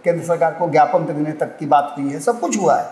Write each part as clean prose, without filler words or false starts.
केंद्र सरकार को ज्ञापन देने तक की बात हुई है, सब कुछ हुआ है।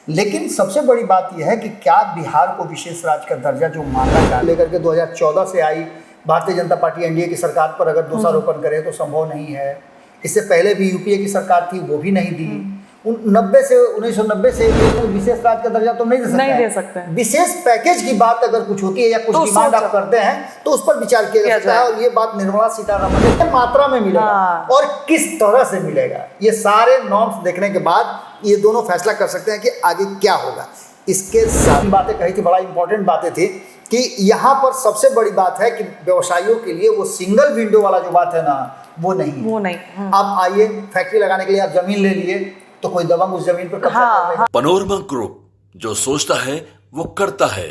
लेकिन सबसे बड़ी बात यह है कि क्या बिहार को विशेष राज्य का दर्जा जो मांगा जा लेकर के 2014 से आई भारतीय जनता पार्टी एनडीए की सरकार पर अगर दोषारोपण करे तो संभव नहीं है। इससे पहले भी यूपीए की सरकार थी, वो भी नहीं दी। 1990 से विशेष राज्य का दर्जा तो नहीं दे सकते। विशेष पैकेज की बात अगर कुछ होती है या कुछ डिमांड आप करते हैं तो उस पर विचार किया जा सकता है। और ये बात निर्मला सीतारमण ने मात्रा में मिलेगा और किस तरह से मिलेगा, ये सारे नॉर्म्स देखने के बाद ये दोनों फैसला कर सकते हैं कि आगे क्या होगा। इसके साथ बातें कही थी, बड़ा इंपॉर्टेंट बातें थी कि यहाँ पर सबसे बड़ी बात है कि व्यवसायियों के लिए वो सिंगल विंडो वाला जो बात है ना, वो नहीं। आप आइए, फैक्ट्री लगाने के लिए आप जमीन ले लिए तो कोई दबंग उस जमीन पर कब्जा कर लेगा। पनोरमा ग्रुप, जो सोचता है वो करता है।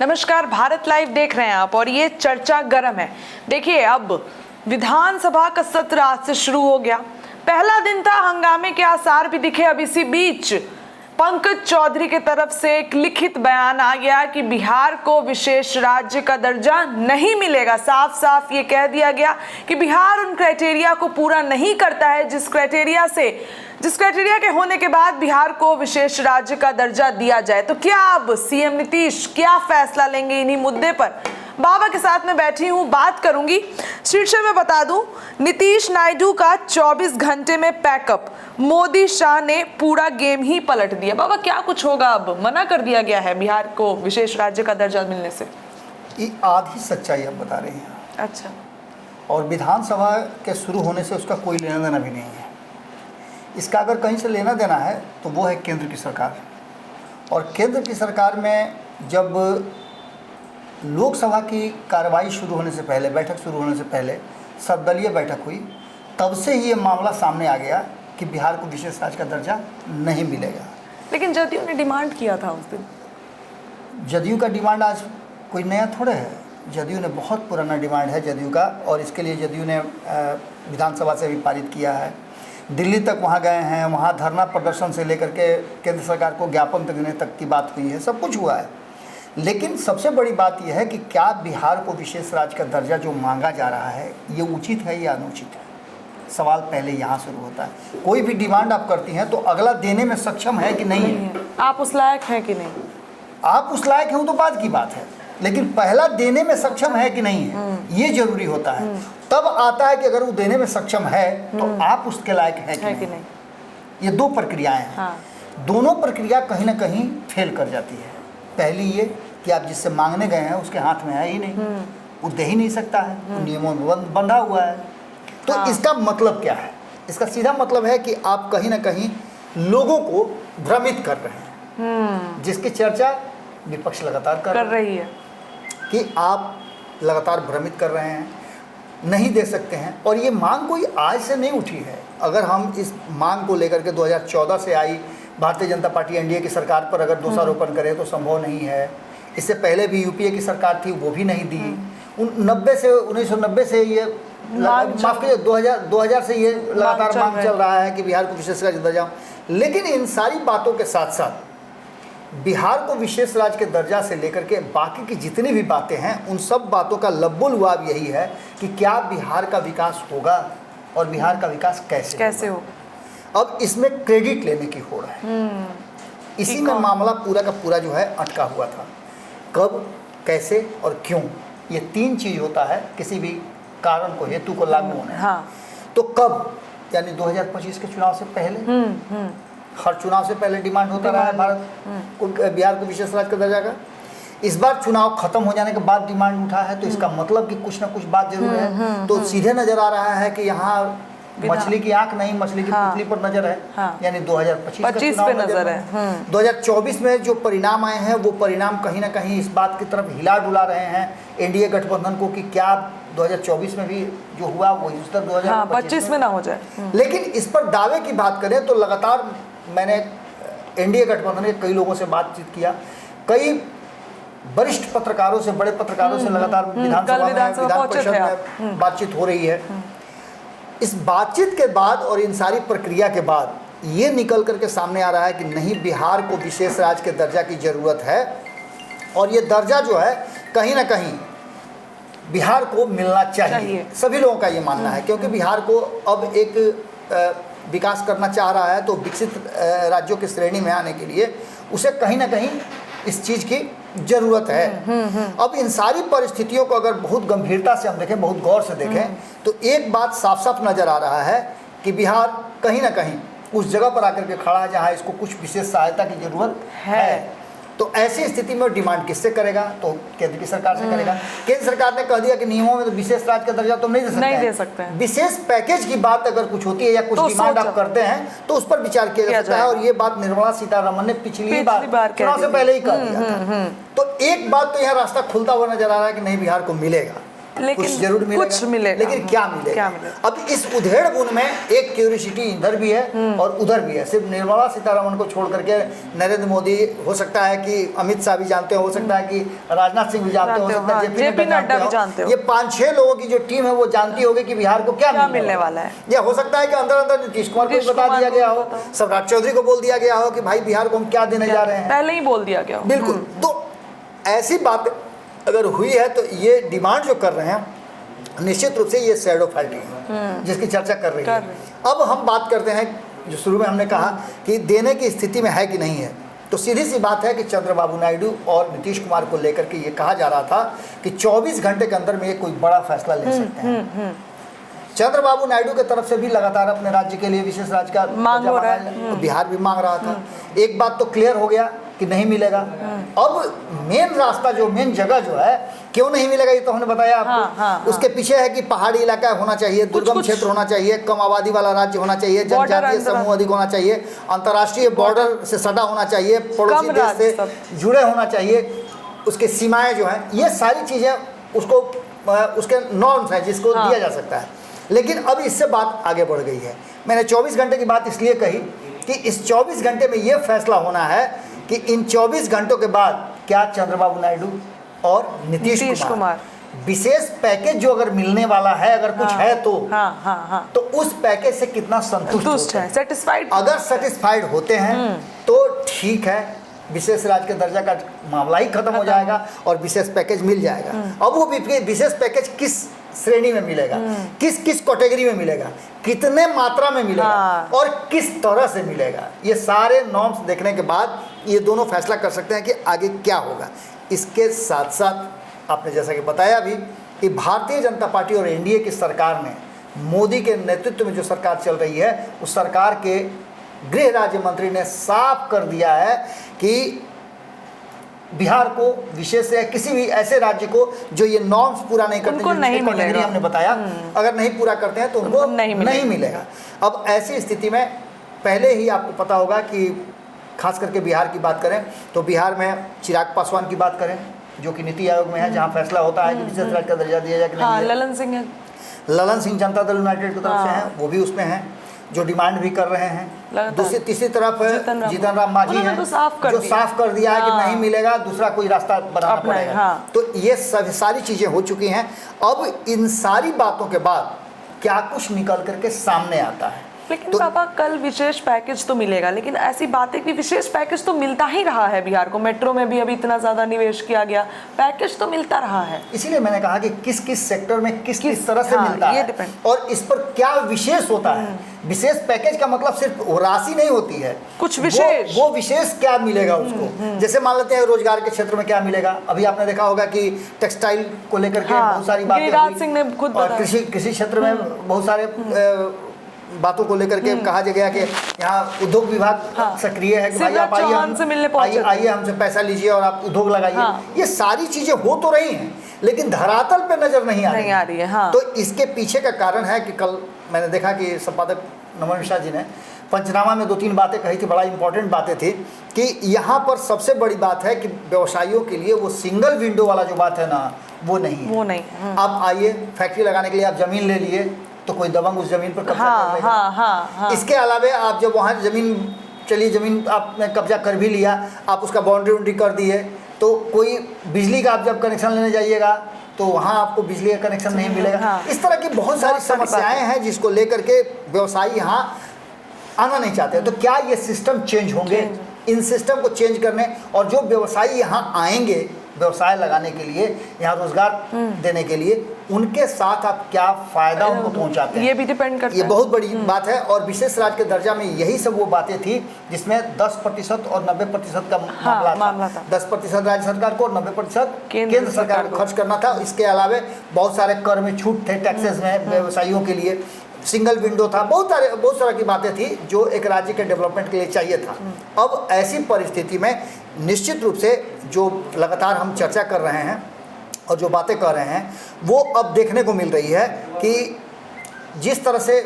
नमस्कार, भारत लाइव देख रहे हैं आप और ये चर्चा गर्म है। देखिए, अब विधानसभा का सत्र आज से शुरू हो गया। पहला दिन था, हंगामे के आसार भी दिखे। अब इसी बीच पंकज चौधरी की तरफ से एक लिखित बयान आ गया कि बिहार को विशेष राज्य का दर्जा नहीं मिलेगा। साफ साफ ये कह दिया गया कि बिहार उन क्राइटेरिया को पूरा नहीं करता है जिस क्राइटेरिया के होने के बाद बिहार को विशेष राज्य का दर्जा दिया जाए। तो क्या अब सीएम नीतीश क्या फैसला लेंगे इन्हीं मुद्दे पर? बाबा के साथ में बैठी हूँ, बात करूंगी। शीर्षक में बता दूं, नीतीश नायडू का 24 घंटे में पैकअप, मोदी शाह ने पूरा गेम ही पलट दिया। बाबा, क्या कुछ होगा? अब मना कर दिया गया है बिहार को विशेष राज्य का दर्जा मिलने से। ये आधी सच्चाई आप बता रहे हैं। अच्छा। और विधानसभा के शुरू होने से उसका कोई लेना देना भी नहीं है। इसका अगर कहीं से लेना देना है तो वो है केंद्र की सरकार। और केंद्र की सरकार में जब लोकसभा की कार्रवाई शुरू होने से पहले, बैठक शुरू होने से पहले सर्वदलीय बैठक हुई, तब से ही ये मामला सामने आ गया कि बिहार को विशेष राज्य का दर्जा नहीं मिलेगा। लेकिन जदयू ने डिमांड किया था उस दिन। जदयू का डिमांड आज कोई नया थोड़े है। जदयू ने बहुत पुराना डिमांड है जदयू का, और इसके लिए जदयू ने विधानसभा से भी पारित किया है। दिल्ली तक वहाँ गए हैं, वहाँ धरना प्रदर्शन से लेकर के केंद्र सरकार को ज्ञापन देने तक की बात हुई है, सब कुछ हुआ है। लेकिन सबसे बड़ी बात यह है कि क्या बिहार को विशेष राज्य का दर्जा जो मांगा जा रहा है ये उचित है या अनुचित है। सवाल पहले यहाँ शुरू होता है। कोई भी डिमांड आप करती हैं तो अगला देने में सक्षम है कि नहीं है। आप उस लायक हैं कि नहीं? आप उस लायक हैं तो बाद की बात है, लेकिन पहला देने में सक्षम है कि नहीं है ये जरूरी होता है। तब आता है कि अगर वो देने में सक्षम है तो आप उसके लायक हैं कि नहीं। ये दो प्रक्रियाएं हैं। दोनों प्रक्रिया कहीं ना कहीं फेल कर जाती है। पहली ये कि आप जिससे मांगने गए हैं उसके हाथ में है ही नहीं, वो दे ही नहीं सकता है, वो नियमों में बंधा हुआ है। तो इसका मतलब क्या है? इसका सीधा मतलब है कि आप कहीं ना कहीं लोगों को भ्रमित कर रहे हैं, जिसकी चर्चा विपक्ष लगातार कर रही है कि आप लगातार भ्रमित कर रहे हैं, नहीं दे सकते हैं। और ये मांग कोई आज से नहीं उठी है। अगर हम इस मांग को लेकर के 2014 से आई भारतीय जनता पार्टी एनडीए की सरकार पर अगर दोषारोपण करें तो संभव नहीं है। इससे पहले भी यूपीए की सरकार थी, वो भी नहीं दी। 1990 से ये माफ कीजिए 2000 से ये लगातार मांग चल रहा है कि बिहार को विशेष राज्य दर्जा। लेकिन इन सारी बातों के साथ साथ बिहार को विशेष राज्य के दर्जा से लेकर के बाकी की जितनी भी बातें हैं, उन सब बातों का लब्बुल-लुआब यही है कि क्या बिहार का विकास होगा और बिहार का विकास कैसे होगा। अब इसमें क्रेडिट लेने की होड़ है। इसी में मामला पूरा का पूरा जो है अटका हुआ था। कब, कैसे और क्यों, ये तीन चीज होता है किसी भी कारण को, हेतु को लागू होने। तो कब, यानी 2025 के चुनाव से पहले। हर चुनाव से पहले डिमांड होता रहा है बिहार को विशेष राज्य का दर्जा का। इस बार चुनाव खत्म हो जाने के बाद डिमांड उठा है, तो इसका मतलब कि कुछ ना कुछ बात जरूर है। तो सीधे नजर आ रहा है कि यहाँ मछली की आंख नहीं, मछली की पुतली पर नजर है। यानी 2025 पे नजर है। 2024 में जो परिणाम आए हैं वो परिणाम कहीं ना कहीं इस बात की तरफ हिला डुला रहे हैं एनडीए गठबंधन को कि क्या 2024 में भी जो हुआ वो इस तरह 2025 में ना हो जाए। लेकिन इस पर दावे की बात करें तो लगातार मैंने एनडीए गठबंधन के कई लोगों से बातचीत किया, कई वरिष्ठ पत्रकारों से, बड़े पत्रकारों से लगातार विधान परिषद में बातचीत हो रही है। इस बातचीत के बाद और इन सारी प्रक्रिया के बाद ये निकल करके सामने आ रहा है कि नहीं, बिहार को विशेष राज्य के दर्जा की ज़रूरत है और ये दर्जा जो है कहीं ना कहीं बिहार को मिलना चाहिए। सभी लोगों का ये मानना है, क्योंकि बिहार को अब एक विकास करना चाह रहा है तो विकसित राज्यों की श्रेणी में आने के लिए उसे कहीं ना कहीं इस चीज़ की ज़रूरत है। अब इन सारी परिस्थितियों को अगर बहुत गंभीरता से हम देखें, बहुत गौर से देखें, तो एक बात साफ साफ नज़र आ रहा है कि बिहार कहीं ना कहीं उस जगह पर आकर के खड़ा है जहाँ इसको कुछ विशेष सहायता की ज़रूरत है। तो ऐसी स्थिति में डिमांड किससे करेगा? तो केंद्र की सरकार से करेगा। केंद्र सरकार ने कह दिया कि नियमों में तो विशेष राज्य का दर्जा तुम नहीं दे सकते हैं। विशेष पैकेज की बात अगर कुछ होती है या कुछ डिमांड आप करते हैं तो उस पर विचार किया जा सकता है। और ये बात निर्मला सीतारमण ने पिछली बार चुनाव से पहले ही कह दिया था। तो एक बात तो यहाँ रास्ता खुलता हुआ नजर आ रहा है कि नहीं, बिहार को मिलेगा, कुछ जरूर मिलेगा, लेकिन क्या मिलेगा? अब इस उधेड़ बुन में एक क्यूरियोसिटी इधर भी है और उधर भी है। सिर्फ निर्मला सीतारमण को छोड़ करके नरेंद्र मोदी, हो सकता है कि अमित शाह भी जानते हो सकता है कि राजनाथ सिंह भी जानते हो सकता है जेपी नड्डा भी जानते हो, ये 5-6 लोगों की जो टीम है वो जानती होगी कि बिहार को क्या मिलने वाला है। या हो सकता है कि अंदर अंदर नीतीश कुमार को बता दिया गया हो, सम्राट चौधरी को बोल दिया गया हो कि भाई बिहार को हम क्या देने जा रहे हैं, पहले ही बोल दिया गया। बिल्कुल। तो ऐसी बात अगर हुई है तो ये डिमांड जो कर रहे हैं निश्चित रूप से ये शैडो फाइटिंग है जिसकी चर्चा कर रही है। अब हम बात करते हैं, जो शुरू में हमने कहा कि देने की स्थिति में है कि नहीं है, तो सीधी सी बात है कि चंद्रबाबू नायडू और नीतीश कुमार को लेकर के ये कहा जा रहा था कि 24 घंटे के अंदर में ये कोई बड़ा फैसला ले सकते हैं। चंद्रबाबू नायडू की तरफ से भी लगातार अपने राज्य के लिए विशेष राज्य का मांग हो रहा है, बिहार भी मांग रहा था। एक बात तो क्लियर हो गया कि नहीं मिलेगा। अब मेन रास्ता जो मेन जगह जो है क्यों नहीं मिलेगा ये तो हमने बताया आपको। उसके पीछे है कि पहाड़ी इलाका होना चाहिए, दुर्गम क्षेत्र होना चाहिए, कम आबादी वाला राज्य होना चाहिए, जनजातीय समूह अधिक होना चाहिए, अंतर्राष्ट्रीय बॉर्डर से सटा होना चाहिए, पड़ोसी देश से जुड़े होना चाहिए, उसके सीमाएं जो हैं, ये सारी चीज़ें उसको उसके नॉर्म्स हैं जिसको दिया जा सकता है। लेकिन अब इससे बात आगे बढ़ गई है। मैंने 24 घंटे की बात इसलिए कही कि इस 24 घंटे में ये फैसला होना है कि इन 24 घंटों के बाद क्या चंद्रबाबू नायडू और नीतीश कुमार विशेष पैकेज जो अगर मिलने वाला है, अगर कुछ है तो उस पैकेज से कितना संतुष्ट है, सेटिस्फाइड। अगर सेटिस्फाइड होते हैं तो ठीक है, विशेष राज्य के दर्जा का मामला ही खत्म हो जाएगा और विशेष पैकेज मिल जाएगा। अब वो विशेष पैकेज किस श्रेणी में मिलेगा, किस किस कैटेगरी में मिलेगा, कितने मात्रा में मिलेगा और किस तरह से मिलेगा, ये सारे नॉर्म्स देखने के बाद ये दोनों फैसला कर सकते हैं कि आगे क्या होगा। इसके साथ साथ आपने जैसा कि बताया भी कि भारतीय जनता पार्टी और एनडीए की सरकार ने, मोदी के नेतृत्व में जो सरकार चल रही है, उस सरकार के गृह राज्य मंत्री ने साफ कर दिया है कि बिहार को विशेष है, किसी भी ऐसे राज्य को जो ये नॉर्म्स पूरा नहीं करते, नहीं मिलेगा। हमने बताया अगर नहीं पूरा करते हैं तो उनको नहीं मिलेगा। अब ऐसी स्थिति में पहले ही आपको पता होगा कि खास करके बिहार की बात करें तो बिहार में चिराग पासवान की बात करें जो कि नीति आयोग में है, जहाँ फैसला होता है कि विशेष राज्य का दर्जा दिया जाए कि नहीं। ललन सिंह जनता दल यूनाइटेड की तरफ से हैं, वो भी उसमें हैं जो डिमांड भी कर रहे हैं। तीसरी तरफ जीतन राम मांझी हैं जो साफ कर दिया है कि नहीं मिलेगा, दूसरा कोई रास्ता बनाना पड़ेगा। तो ये सारी चीज़ें हो चुकी हैं। अब इन सारी बातों के बाद क्या कुछ निकल करके सामने आता है। लेकिन तो पापा कल विशेष पैकेज तो मिलेगा, लेकिन ऐसी बात है कि विशेष पैकेज तो मिलता ही रहा है बिहार को। मेट्रो में भी अभी इतना ज़्यादा निवेश किया गया, पैकेज तो मिलता रहा है। इसीलिए मैंने कहा कि किस किस सेक्टर में किस तरह से मिलता है और इस पर क्या विशेष होता है। विशेष पैकेज का मतलब सिर्फ राशि नहीं होती है, कुछ विशेष वो विशेष क्या मिलेगा उसको। जैसे मान लेते हैं रोजगार के क्षेत्र में क्या मिलेगा। अभी आपने देखा होगा कि टेक्सटाइल को लेकर के बहुत सारी बातें सिंह ने खुद और कृषि क्षेत्र में बहुत सारे बातों को लेकर के कहा गया कि यहाँ उद्योग विभाग सक्रिय है कि भाई आप आइए हमसे पैसा लीजिए और आप उद्योग लगाइए। ये सारी चीजें हो तो रही हैं लेकिन धरातल पे नजर नहीं आ रही है। तो इसके पीछे का कारण है कि कल मैंने देखा कि संपादक नमन मिश्रा जी ने पंचनामा में 2-3 बातें कही थी, बड़ा इंपॉर्टेंट बातें थी कि यहाँ पर सबसे बड़ी बात है कि व्यवसायियों के लिए वो सिंगल विंडो वाला जो बात है ना, वो नहीं है। आप आइए फैक्ट्री लगाने के लिए आप जमीन ले लिए तो कोई दबंग उस जमीन पर कब्जा कर लेगा। इसके अलावा आप जब वहाँ जमीन आपने कब्जा कर भी लिया, आप उसका बाउंड्री कर दिए, तो कोई बिजली का आप जब कनेक्शन लेने जाइएगा तो वहाँ आपको बिजली का कनेक्शन नहीं मिलेगा। इस तरह की बहुत सारी समस्याएं हैं जिसको लेकर के व्यवसायी यहाँ आना नहीं चाहते। तो क्या ये सिस्टम चेंज होंगे? इन सिस्टम को चेंज करने और जो व्यवसायी यहाँ आएंगे व्यवसाय लगाने के लिए, यहाँ रोजगार देने के लिए, उनके साथ आप क्या फायदा उनको पहुंचाते हैं, ये भी डिपेंड करता है। ये बहुत बड़ी बात है। और विशेष राज्य के दर्जा में यही सब वो बातें थी जिसमें 10% और 90% का मामला था। 10% राज्य सरकार को और 90% केंद्र सरकार को खर्च करना था। इसके अलावा बहुत सारे कर में छूट थे, टैक्सेस में व्यवसायियों के लिए, सिंगल विंडो था, बहुत सारा की बातें थी जो एक राज्य के डेवलपमेंट के लिए चाहिए था। अब ऐसी परिस्थिति में निश्चित रूप से जो लगातार हम चर्चा कर रहे हैं और जो बातें कर रहे हैं वो अब देखने को मिल रही है कि जिस तरह से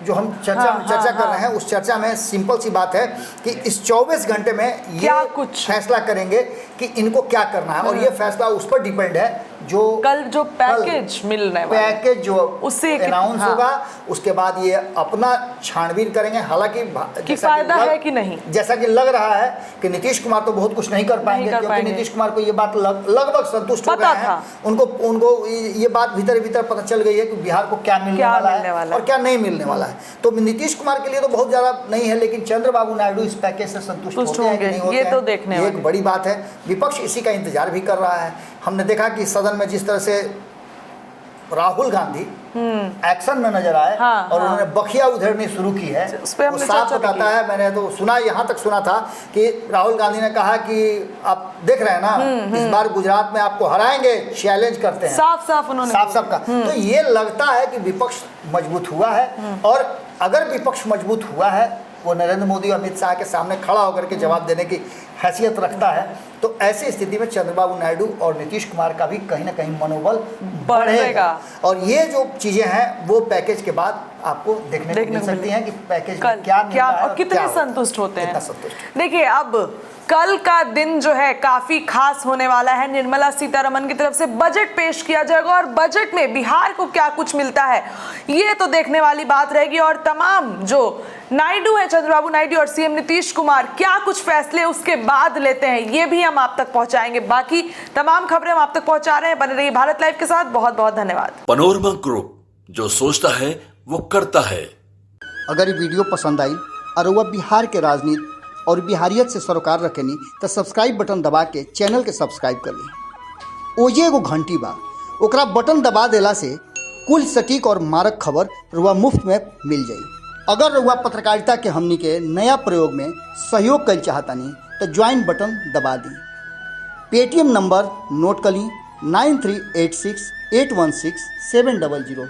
जो हम चर्चा कर रहे हैं उस चर्चा में सिंपल सी बात है कि इस 24 घंटे में ये कुछ फैसला करेंगे कि इनको क्या करना है। और ये फैसला उस पर डिपेंड है जो कल जो पैकेज मिलने वाला पैकेज जो उससे अनाउंस होगा, उसके बाद ये अपना छानबीन करेंगे। हालांकि कि फायदा है कि नहीं, जैसा कि लग रहा है कि नीतीश कुमार तो बहुत कुछ नहीं कर पाएंगे, क्योंकि नीतीश कुमार को ये बात लगभग संतुष्ट हो गए हैं। उनको ये बात भीतर पता चल गई है कि बिहार को क्या मिलने वाला है और क्या नहीं मिलने वाला है। तो नीतीश कुमार के लिए तो बहुत ज्यादा नहीं है, लेकिन चंद्रबाबू नायडू इस पैकेज से संतुष्ट होते हैं कि नहीं होते हैं, ये तो देखने वाली एक बड़ी बात है। विपक्ष इसी का इंतजार भी कर रहा है। हमने देखा कि सदन में जिस तरह से राहुल गांधी एक्शन में नजर आए और उन्होंने बखिया उधेड़नी शुरू की है, वो साफ बताता है। मैंने तो सुना, यहाँ तक सुना था कि राहुल गांधी ने कहा कि आप देख रहे हैं ना, इस बार गुजरात में आपको हराएंगे, चैलेंज करते हैं, साफ उन्होंने साफ का। तो ये लगता है कि विपक्ष मजबूत हुआ है, और अगर विपक्ष मजबूत हुआ है, वो नरेंद्र मोदी और अमित शाह के सामने खड़ा होकर के जवाब देने की हैसियत रखता है, तो ऐसी स्थिति में चंद्रबाबू नायडू और नीतीश कुमार का भी कहीं ना कहीं मनोबल बढ़ेगा। और ये जो चीजें हैं वो पैकेज के बाद आपको देखने को मिल सकती हैं कि पैकेज में क्या और कितने संतुष्ट होते हैं। देखिए, अब कल का दिन जो है काफी खास होने वाला है। निर्मला सीतारमण की तरफ से बजट पेश किया जाएगा और बजट में बिहार को क्या कुछ मिलता है ये तो देखने वाली बात रहेगी। और तमाम जो नायडू है, चंद्रबाबू नायडू और सीएम नीतीश कुमार, क्या कुछ फैसले उसके बाद लेते हैं ये भी हम आप तक पहुंचाएंगे। बाकी तमाम खबरें हम आप तक पहुंचा रहे हैं। बने रहिए भारत लाइव के साथ। बहुत बहुत धन्यवाद। पनोरमा ग्रुप, जो सोचता है वो करता है। अगर ये वीडियो पसंद आई और वह बिहार के राजनीति और बिहारियत से सरोकार रखेनी तो सब्सक्राइब बटन दबा के चैनल के सब्सक्राइब कर ली। ओजे एगो घंटी बा, ओकरा बटन दबा देला से कुल सटीक और मारक खबर रुआ मुफ्त में मिल जाई। अगर रुआ पत्रकारिता के हमनी के नया प्रयोग में सहयोग कर चाहतानी तो ज्वाइन बटन दबा दी। पेटीएम नंबर नोट कर ली 9386816700।